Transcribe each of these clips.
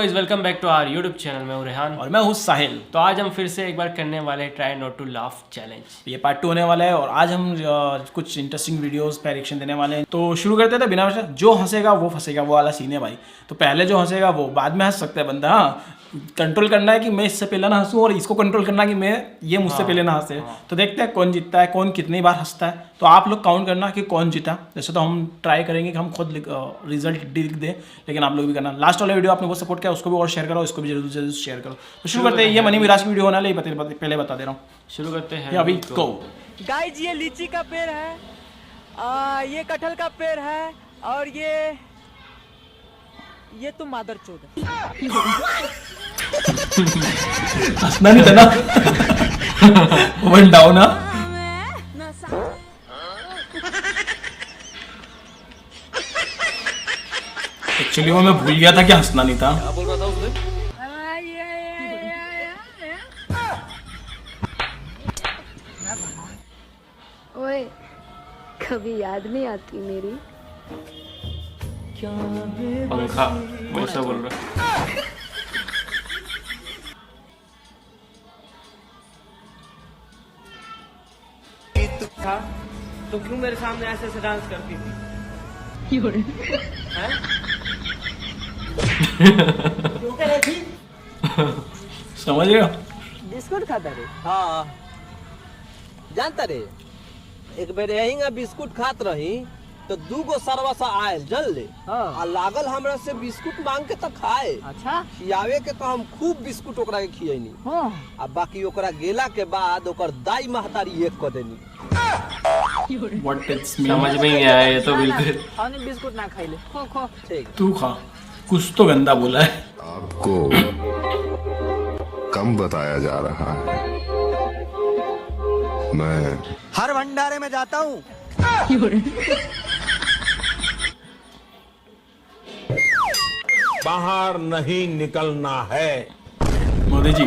Guys, welcome back to our YouTube channel. मैं हूं रेहान और मैं हूँ साहिल। तो आज हम फिर से एक बार करने वाले हैं try not to laugh challenge. ये पार्ट 2 होने वाला है और आज हम कुछ इंटरेस्टिंग वीडियोस पे रिएक्शन देने वाले हैं। तो शुरू करते थे बिना वजह, जो हंसेगा वो फंसेगा, वो वाला सीन है भाई। तो पहले जो हंसेगा वो बाद में हंस सकता है बंदा। हाँ, कंट्रोल करना है कि मैं इससे पहले ना हंसूं और इसको कंट्रोल करना है कि मैं ये मुझसे पहले ना हंसे। तो देखते हैं कौन जीतता है, कौन कितनी बार हंसता है। तो आप लोग काउंट करना कि कौन जीता। जैसे तो हम ट्राई करेंगे कि हम खुद रिजल्ट लिख दें, लेकिन आप लोग भी करना। लास्ट वाला वीडियो आपने वो सपोर्ट किया, उसको भी और शेयर करो, इसको भी जरूर जरूर शेयर करो। तो शुरू करते हैं। ये मनी मिराज की वीडियो होने वाली है, पहले बता दे रहा हूँ। शुरू करते हैं अभी गो। गाइज, ये लीची का पेड़ है, ये कटहल का पेड़ है, और ये तो मादरचोद है। हंसना नहीं था ना। One down. एक्चुअली वो मैं भूल गया था कि हंसना नहीं था। क्या बोल रहा था उसने? ओए, कभी याद नहीं आती मेरी? पंखा वैसा बोल रहा है। तो क्यों मेरे सामने ऐसे ऐसे डांस करती थी? क्यों कर रही थी? समझ गया। बिस्कुट खाता रे? हाँ, जानता रे, एक बेर यही बिस्कुट खात रही तो 2 गो सरवसा आयल जल ले। आ लागल हमरा से बिस्कुट मांग के तो खाए। अच्छा, खियावे के तो हम खूब बिस्कुट ओकरा के खियनी। आ बाकी ओकरा गेला के बाद ओकर दाई महतारी एक क देनी। What it's mean? समझ में नहीं आया ये तो बिल्कुल। हमने बिस्कुट ना खाई ले। खो खो। ठीक। तू खा, कुछ तो गंदा बोला है। आपको कम बताया जा रहा है। मैं हर भंडारे में जाता हूँ। बाहर नहीं निकलना है। मोदी जी,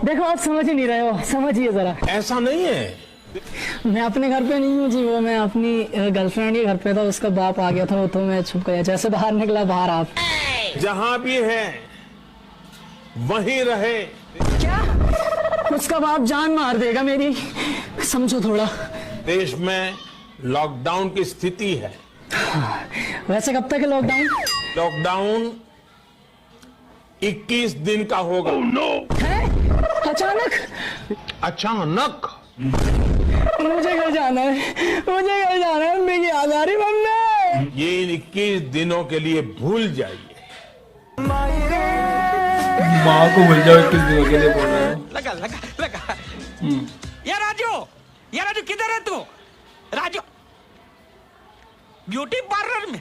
देखो आप समझ ही नहीं रहे हो, समझिए जरा। ऐसा नहीं है। मैं अपने घर पे नहीं हूँ जी, वो मैं अपनी गर्लफ्रेंड के घर पे था, उसका बाप आ गया था, वो तो मैं छुप गया। जैसे बाहर निकला बाहर आप। जहाँ भी है वहीं रहे। क्या? उसका बाप जान मार देगा मेरी, समझो थोड़ा। देश में लॉकडाउन की स्थिति है। वैसे कब तक है लॉकडाउन? लॉकडाउन 21 दिन का होगा। है? अचानक मुझे घर जाना है, मुझे घर जाना है। मेरी याद आ रही मम्मी। ये 21 दिनों के लिए भूल जाइए। माँ को भूल जाओ, 21 दिनों के लिए बोल रहा है। लगा। ये राजू किधर है तू? राजू ब्यूटी पार्लर में।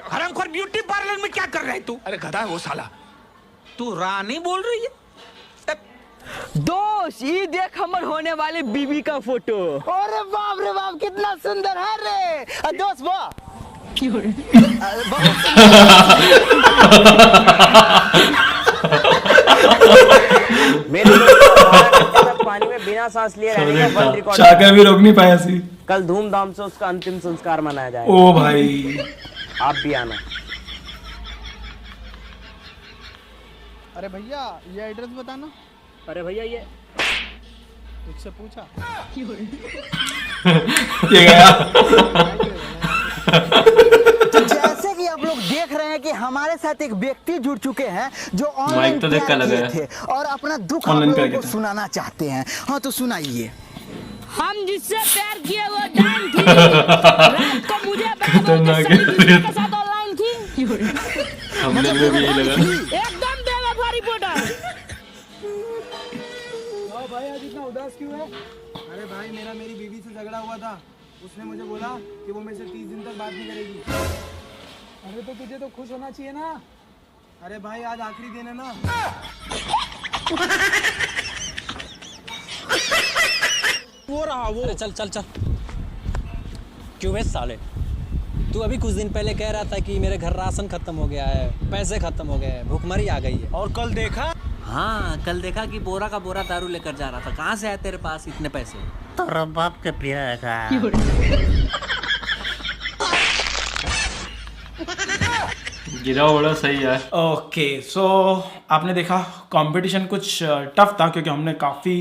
हरामखोर, ब्यूटी पार्लर में क्या कर रहा है तू? अरे गधा है वो साला। तू रानी बोल रही है? दोस्त, ये देख हमर होने वाली बीबी का फोटो। अरे बाप रे बाप, कितना सुंदर है रे दोस्त। वाह, पानी में बिना सांस लिए रहने का वर्ल्ड रिकॉर्ड चाकर भी रोक नहीं पाया सी। कल धूमधाम से उसका अंतिम संस्कार मनाया जाएगा। ओ भाई, आप भी आना। अरे भैया, ये एड्रेस बताना। अरे भैया, ये तुझसे पूछा। ये गया। तो जैसे कि आप लोग देख रहे हैं कि हमारे साथ एक व्यक्ति जुड़ चुके हैं जो ऑनलाइन तो देख कर लगा है। थे और अपना दुख ऑनलाइन आप लोगों प्यार को किया था। सुनाना चाहते हैं। हाँ, तो सुनाइए। हम जिससे प्यार किए वो जान थी, रात को मुझे खतरनाक है। के साथ ऑनलाइन थी। हमने में भी यही लगा। एकदम बेवफा रिपोर्टर। भाई आज इतना उदास क्यों है? अरे भाई, मेरी बीवी से झगड़ा हुआ था। उसने मुझे बोला कि वो मेरे से 30 दिन तक बात नहीं करेगी। अरे तो तुझे तो खुश होना चाहिए ना। अरे भाई, आज आखिरी दिन है ना। वो रहा वो। अरे चल चल चल, क्यों बे साले? तू अभी कुछ दिन पहले कह रहा था कि मेरे घर राशन खत्म हो गया है, पैसे खत्म हो गए हैं, भूखमरी आ गई है। और कल देखा? हाँ, कल देखा कि बोरा का बोरा दारू लेकर जा रहा था। कहाँ से आए तेरे पास इतने पैसे? तेरा बाप के पिया था। गिरा बड़ा सही है। ओके सो आपने देखा कंपटीशन कुछ टफ था क्योंकि हमने काफ़ी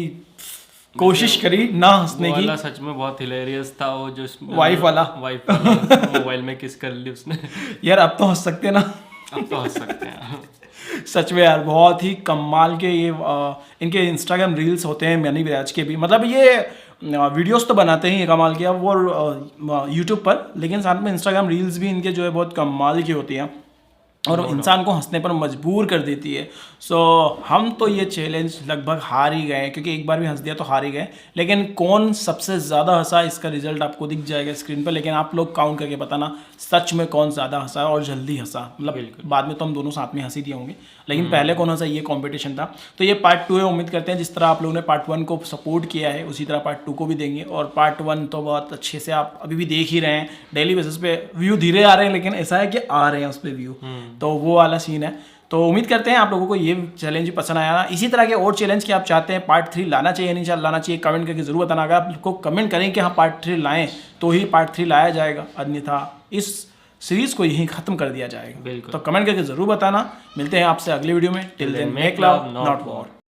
कोशिश करी ना हंसने वो की। वाला सच में बहुत हिलेरियस था, वो जो वाइफ वाला मोबाइल में किस कर ली उसने। यार अब तो हंस सकते ना। अब तो हंस सकते हैं। सच में यार बहुत ही कमाल के ये इनके इंस्टाग्राम रील्स होते हैं मनी विराज के भी, मतलब ये वीडियोस तो बनाते ही कमाल के अब वो यूट्यूब पर, लेकिन साथ में इंस्टाग्राम रील्स भी इनके जो है बहुत कमाल की होती हैं और इंसान को हंसने पर मजबूर कर देती है। सो हम तो ये चैलेंज लगभग हार ही गए क्योंकि एक बार भी हंस दिया तो हार ही गए, लेकिन कौन सबसे ज़्यादा हंसा इसका रिजल्ट आपको दिख जाएगा स्क्रीन पर, लेकिन आप लोग काउंट करके बताना सच में कौन ज़्यादा हंसा और जल्दी हंसा। मतलब बाद में तो हम दोनों साथ में हंसी दिए होंगे, लेकिन पहले कौन हंसा ये कॉम्पिटिशन था। तो ये पार्ट 2 है, उम्मीद करते हैं जिस तरह आप लोगों ने पार्ट 1 को सपोर्ट किया है उसी तरह पार्ट 2 को भी देंगे। और पार्ट 1 तो बहुत अच्छे से आप अभी भी देख ही रहे हैं, डेली बेसिस पे व्यू धीरे आ रहे हैं लेकिन ऐसा है कि आ रहे हैं उस पर व्यू, तो वो वाला सीन है। तो उम्मीद करते हैं आप लोगों को ये चैलेंज भी पसंद आया ना। इसी तरह के और चैलेंज की आप चाहते हैं पार्ट 3 लाना चाहिए नहीं लाना चाहिए, कमेंट करके जरूर बताना। अगर आप लोग कमेंट करें कि हाँ पार्ट 3 लाएं तो ही पार्ट 3 लाया जाएगा, अन्यथा इस सीरीज को यहीं खत्म कर दिया जाएगा। बिल्कुल। तो कमेंट करके जरूर बताना। मिलते हैं आपसे अगले वीडियो में। Till then make love not war.